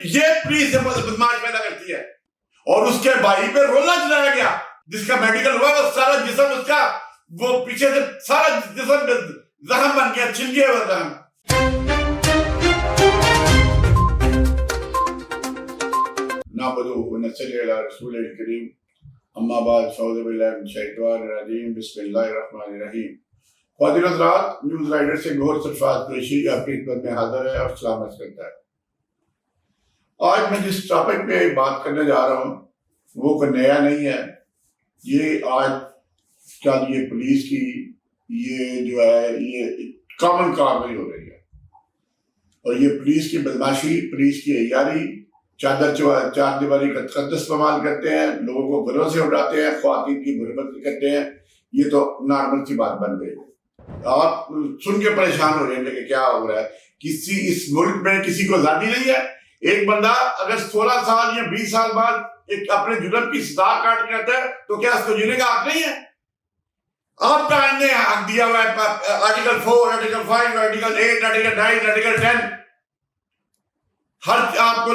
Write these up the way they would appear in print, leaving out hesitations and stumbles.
ये पुलिस बदमाश पैदा करती है। और उसके भाई पे रोला चलाया गया, जिसका मेडिकल हुआ, वो सारा जिस्म उसका, वो पीछे से सारा जिस्म जख्म बन गया, छिल गया हुआ जख्म। न्यूज राइडर से गौर सरफराज कुरैशी आपकी खिदमत में हाजिर है और सलामत करता है। आज मैं जिस टॉपिक पे बात करने जा रहा हूँ वो कोई नया नहीं है। ये आज क्या ये पुलिस की ये जो है ये कॉमन कार्रवाई हो रही है। और ये पुलिस की बदमाशी, पुलिस की अय्यारी, चार दीवारी का तकद्दुस इस्तेमाल करते हैं, लोगों को घरों से उठाते हैं, ख्वातीन की गुर्बत करते हैं। ये तो नॉर्मल सी बात बन गई। आप सुन के परेशान हो रहे हैं कि क्या हो रहा है। इस मुल्क में किसी को आजादी नहीं है। एक बंदा अगर 16 साल या 20 साल बाद एक अपने जुर्म की सजा काट के आता है तो क्या उसको जीने का हक नहीं है? आपका आईने हक दिया हुआ है, article 4, article 5, article 8, article 9, article 10, हर आपको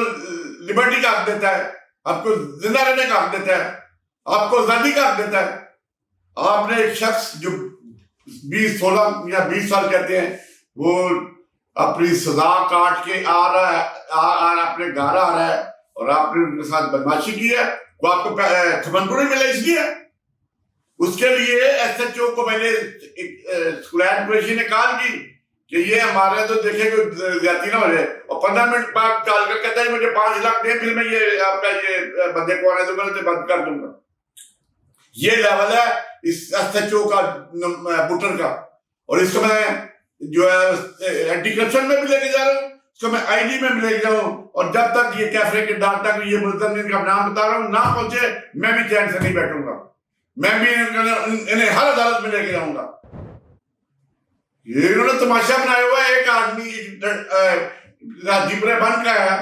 लिबर्टी का हक देता है, आपको जिंदा रहने का हक देता है, आपको आजादी का हक देता है। आपने एक शख्स जो 16 या 20 साल कहते हैं, वो अपनी सजा काट के आ रहा है, अपने घर आ रहा है और आपने उनके साथ बदमाशी की है, वो आपको थमनपुर नहीं मिला इसलिए। उसके लिए SHO को मैंने ने कॉल की कि ये हमारे तो देखे कोई ज्यादती ना हो जाए, और 15 मिनट बाद कॉल कर कहता है मुझे 5 लाख दे, फिर मैं ये आपका ये बंदे को आने दूंगा तो बंद कर दूंगा। ये लेवल है इस SHO का बुटर का। और इसको मैं जो है एंटी करप्शन में भी लेके जा रहा हूँ, इसको मैं ID में भी लेके जाऊँ, और जब तक ये कैफे के डाक तक ये मुल्ज़िम का नाम बता रहा हूँ ना पहुंचे, मैं भी चैन से नहीं बैठूंगा। मैं भी इन्हें हर अदालत में लेके जाऊंगा। ये इन्होंने तमाशा बनाया हुआ है। एक आदमी राजीपुरा बन का है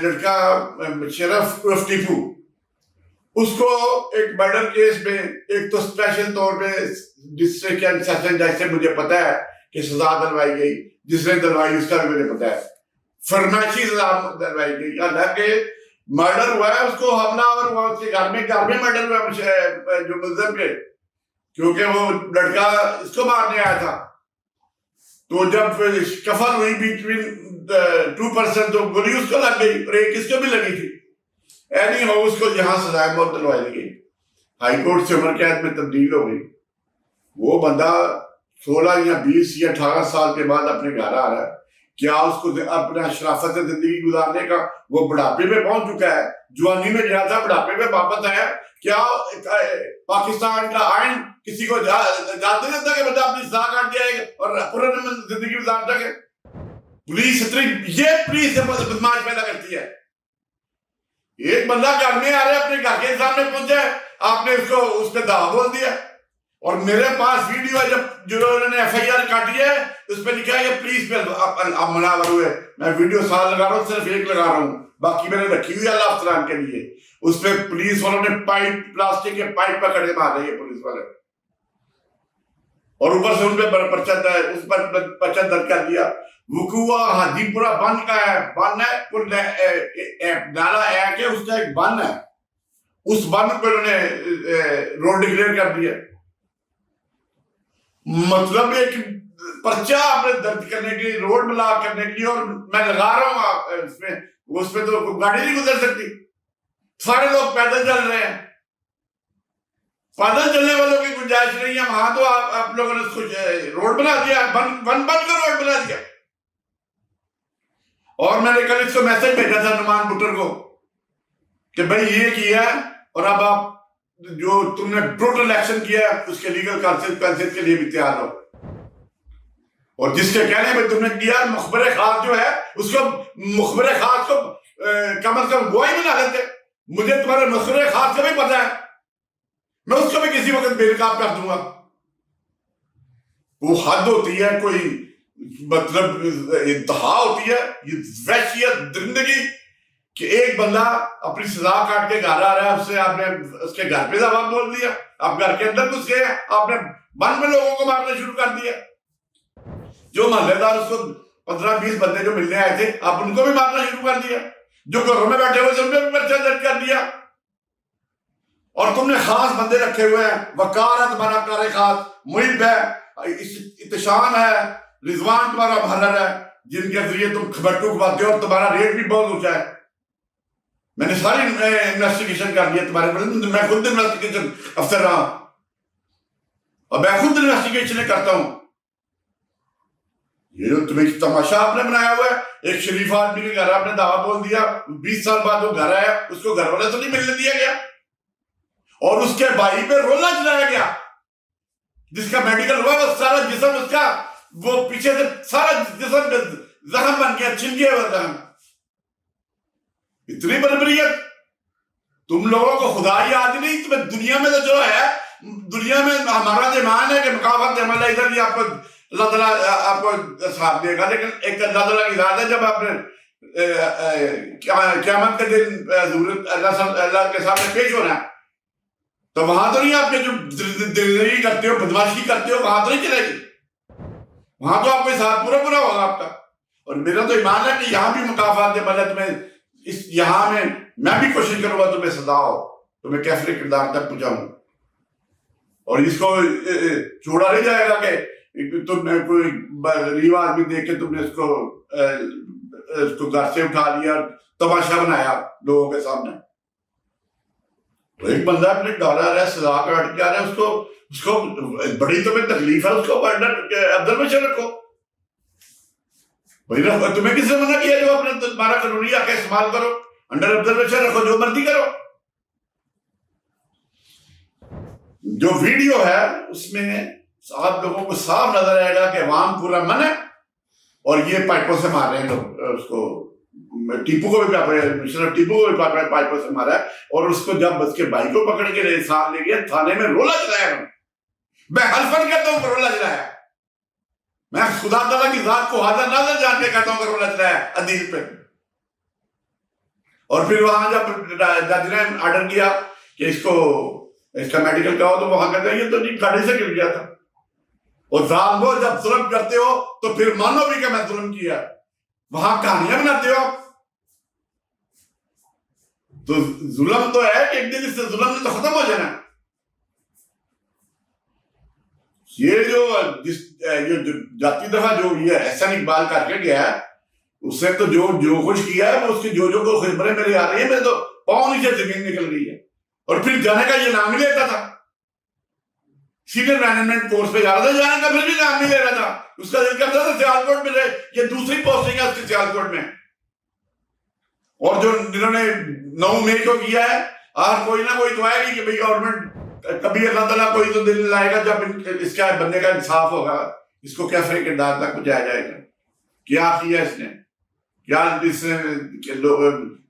लड़का शरफ उर्फ टीपू, उसको एक मर्डर केस में एक तो स्पेशल तौर पे डिस्ट्रिक्ट एंड सेशन जज से मुझे पता है कि सजा दिलवाई गई, जिसने दिलवाई उसका भी मुझे पता है, फरमाइशी सजा दिलवाई गई। हालांकि मर्डर हुआ है, उसको हमलावर हुआ उसके घर में मर्डर हुआ जो मुल्ज़िम के, क्योंकि वो लड़का इसको मारने आया था। तो जब कफन हुई बिटवीन 2 पर्सन तो गोली उसको लग गई और एक इसको भी लगी थी। एनी हो उसको यहाँ सजा मौत दिलवाई गई। हाईकोर्ट से उम्र कैद में तब्दील हो गई। वो बंदा 16 या 20 या 18 साल के बाद अपने घर आ रहा है। क्या उसको अपना शराफत से जिंदगी गुजारने का, वो बुढ़ापे में पहुंच चुका है, जवानी में गया था, बुढ़ापे में वापस आया। क्या पाकिस्तान का आइन किसी को इजाजत नहीं देता कि बंदा अपनी सजा काट जाएगा और पूरा जिंदगी गुजार सके? पुलिस बदमाश पैदा करती है। एक बंदा घर में आ रहा है, अपने घर के सामने पहुंचा है, आपने उसको उस पर दावा बोल दिया। और मेरे पास वीडियो है जब जो उन्होंने FIR काटी है, उस पर लिखा है पुलिस पे हमलावर हुए। मैं वीडियो साल लगा रहा हूँ, सिर्फ एक लगा रहा हूँ, बाकी मैंने रखी हुई है अल्लाह अफसरान के लिए। उस पर पुलिस वालों ने प्लास्टिक के पाइप पकड़ के मार रही है पुलिस वाले, और ऊपर से उन पर पर्चा दर्ज कर दिया। वुकुआ हाजीपुरा बन का है, बन है नाला है कि उसका एक बन है, उस बन पर उन्होंने रोड डिक्लेयर कर दिया। मतलब एक पर्चा आपने दर्ज करने के लिए, रोड ब्लॉक करने के लिए, और मैं लगा रहा हूँ उस पे तो गाड़ी नहीं गुजर सकती। सारे लोग पैदल चल रहे हैं, पैदल चलने वालों की गुंजाइश नहीं है वहां। तो आप लोगों ने रोड बना दिया, बन कर रोड बना दिया। और मैंने कल इसको मैसेज भेजा था नुमान बुटर को कि भाई ये किया, और अब आप जो तुमने ब्रूटल एक्शन किया उसके लीगल कॉन्सिक्वेंसेस के लिए भी तैयार हो। और जिसके कहने में तुमने किया, मुखबरे खास जो है उसको, मुखबरे खास को कम से कम गवाही बना देते। मुझे तुम्हारे मुखबरे खास का भी पता है, मैं उसको भी किसी वक्त बेनकाब कर दूंगा। वो हद होती है, कोई मतलब इंतहा होती है, ये वहशियत जिंदगी कि एक बंदा अपनी सजा काट के घर आ रहा है, उससे आपने उसके घर पे जवाब बोल दिया, आप घर के अंदर घुस गए, आपने बन में लोगों को मारना शुरू कर दिया। जो मोहल्लेदार उसको 15-20 बंदे जो मिलने आए थे, आप उनको भी मारना शुरू कर दिया। जो घरों में बैठे हुए थे उनपे भी पर्चा दर्ज कर दिया। और तुमने खास बंदे रखे हुए हैं, वकार है तुम्हारा कार खास, मुहिब है, इत्शाम है, रिजवान तुम्हारा भरर है, जिनके जरिए तुम खबट्टू खबाते हो और तुम्हारा रेट भी बहुत ऊंचा है। मैंने सारी इन्वेस्टिगेशन कर लिया तुम्हारे पर, मैं खुद इन्वेस्टिगेशन अफसर रहा और मैं खुद इन्वेस्टिगेशन करता हूं। ये जो तुम्हें तमाशा आपने बनाया हुआ है, एक शरीफ आदमी के घर आपने दावा बोल दिया, 20 साल बाद वो घर आया, उसको घर वाले तो नहीं मिलने दिया गया, और उसके भाई पे रोला चलाया गया, जिसका मेडिकल हुआ, वो सारा जिस्म उसका, वो पीछे से सारा जिस्म जख्म बन गया, छिल गया हुआ जख्म। इतनी बर्बरियत, तुम लोगों को खुदा याद नहीं। तुम्हें दुनिया में तो जो है, दुनिया में हमारा ईमान है कि मुकाफत अमल इधर ही आपको अल्लाह ताला आपको साथ देगा, लेकिन एक अल्लाह ताला की रात है, जब आपने क़यामत के दिन अल्लाह के सामने पेश होना है, तो वहां तो नहीं आपके जो दिलदरी करते हो, बदमाशी करते हो, वहां तो नहीं चलेगी। वहां तो आपके साथ पूरा पूरा होगा आपका। और मेरा तो ईमान है कि यहाँ भी मुकाफात मतलब तुम्हें इस यहाँ में मैं भी कोशिश करूंगा तुम्हें सदा हो, तुम्हें कैफरे किरदार तक पहुंचाऊं। और इसको छोड़ा नहीं जाएगा कि तुमने कोई गरीब आदमी देख के तुमने इसको घर से उठा लिया, तमाशा बनाया लोगों के सामने। तो एक बंदा अपने डॉलर है, सजा काट के आ रहा है, उसको बड़ी तुम्हें तकलीफ है, उसको ऑब्जर्वेशन रखो भाई। तुम्हें किसने मना किया जो अपने तुम्हारा कानूनी हक इस्तेमाल करो, अंडर ऑब्जर्वेशन रखो, जो मर्जी करो। जो वीडियो है उसमें आप लोगों को साफ नजर आएगा कि अवाम पूरा मन है और ये पाइपों से मार रहे हैं लोग। उसको टीपू को भी सिर्फ टीपू को भी पाइपों से मारा है, और उसको जब उसके भाई को पकड़ के साथ ले गया थाने में, रोला चलाया। मैं हल्फन करता हूँ रोला चलाया, मैं खुदा ताला की जात को हाजिर नाज़िर जान के कहता हूँ रोला चलाया अदील पे। और फिर वहां जब जज ने ऑर्डर किया कि इसका मेडिकल का हो, तो वहां कहते हैं ये तो नहीं, गाड़ी से गिर गया था। और जालिमो जब जुल्म करते हो तो फिर मानो भी कि मैं जुल्म किया, वहां कहानियां बनाते हो। तो जुल्म तो है कि एक दिन इससे जुल्म ने तो खत्म हो जाना। ये जो जाती दफा जो ये एहसान इकबाल करके गया है, उससे तो जो कुछ किया है, वो उसकी जो को खबरें मेरे आ रही है, मेरे तो पाँव नीचे जमीन निकल गई है। और फिर जाने का ये नाम ही लेता था, सीनियर मैनेजमेंट कोर्स पे जा रहा था, जाने का फिर भी नाम नहीं ले रहा था। उसका दिल करता था सियालकोट में रहे, ये दूसरी पोस्टिंग है उसकी सियालकोट में। और जो जिन्होंने 9 मई को किया है, और कोई ना कोई तो आएगी कि भाई गवर्नमेंट कभी अल्लाह ताला कोई तो दिन लाएगा जब इसका बंदे का इंसाफ होगा, इसको कैफरे किरदार तक पहुंचाया जाएगा। क्या किया इसने, क्या इसने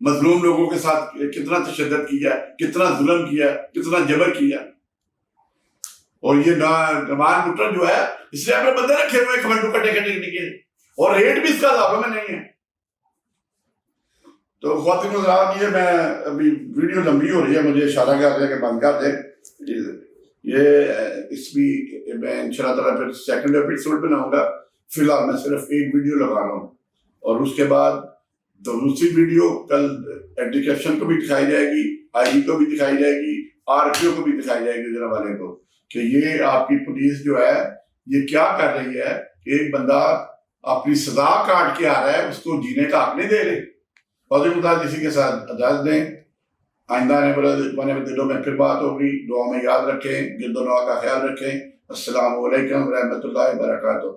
मजलूम लोगों के साथ कितना तशद्दुद किया, कितना जुल्म किया, कितना जबर किया। और ये नवान मुटर जो है, इसलिए अपने बंदे रखे हुए खबंडू कटे के, और रेट भी इसका दावा में नहीं है। तो ख्वातीन हज़रात, ये मैं अभी वीडियो लंबी हो रही है, मुझे इशारा कर रहे हैं कि बंद कर दें ये। इसमें मैं इंशाअल्लाह ताला फिर सेकंड एपिसोड बनाऊंगा। फिलहाल मैं सिर्फ एक वीडियो लगा रहा हूँ, और उसके बाद दूसरी वीडियो कल एंटी करप्शन को भी दिखाई जाएगी, आईजी को भी दिखाई जाएगी, आरपीओ को भी दिखाई जाएगी जरा वाले को, कि ये आपकी पुलिस जो है ये क्या कर रही है। एक बंदा अपनी सजा काट के आ रहा है, उसको जीने का हक नहीं दे रहे। और इसी के साथ इजाजत दें। आइंदा आने वाले दिनों में फिर बात होगी। दुआ में याद रखें, गिरदो नवा का ख्याल रखें। अस्सलामु अलैकुम रहमतुल्लाहि व बरकातुहू।